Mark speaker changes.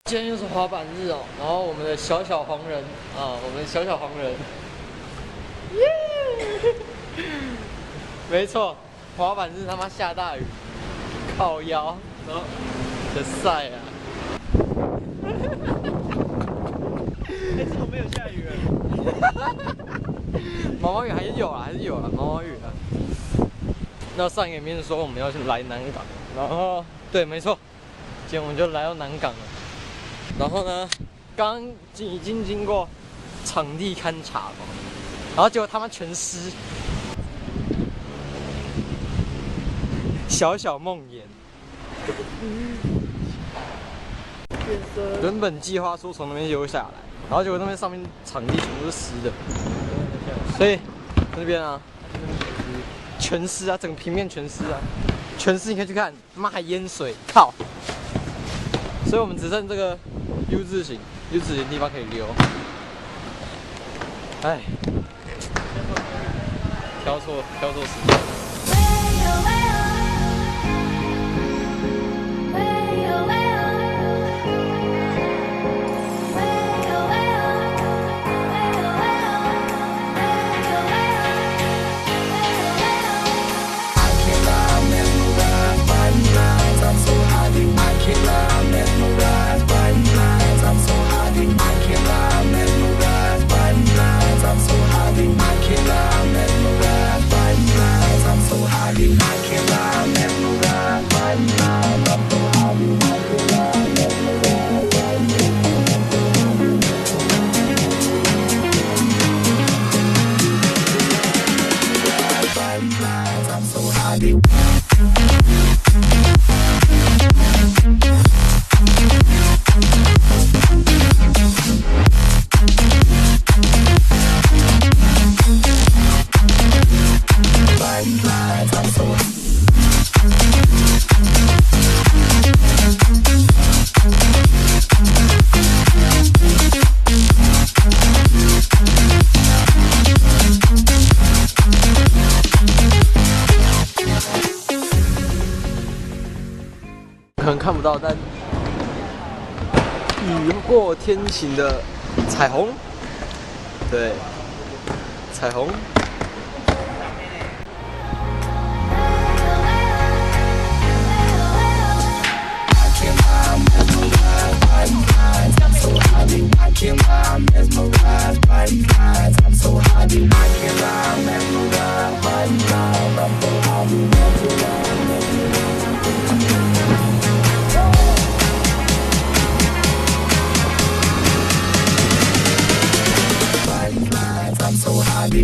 Speaker 1: 今天又是滑板日哦，然后我们的小黄人啊，我们的小黄人，耶！没错，滑板日他妈下大雨，靠腰，然后的晒啊！
Speaker 2: 怎么没有下雨了？
Speaker 1: 毛毛雨还是有啊，毛毛雨啊。那上一个影片说我们要去来南港，然后对，没错，今天我们就来到南港了。然后呢，刚已经经过场地勘察了，然后结果他妈全湿。小梦魇。原本计划说从那边游下来，然后结果那边上面场地全部是湿的，所以那边啊，全湿啊，整个平面全湿啊，全湿你可以去看，妈还淹水，靠！所以我们只剩这个 U 字形的地方可以溜。哎，挑错时间。可能看不到，但雨过天晴的彩虹，对，彩虹。I'm so high.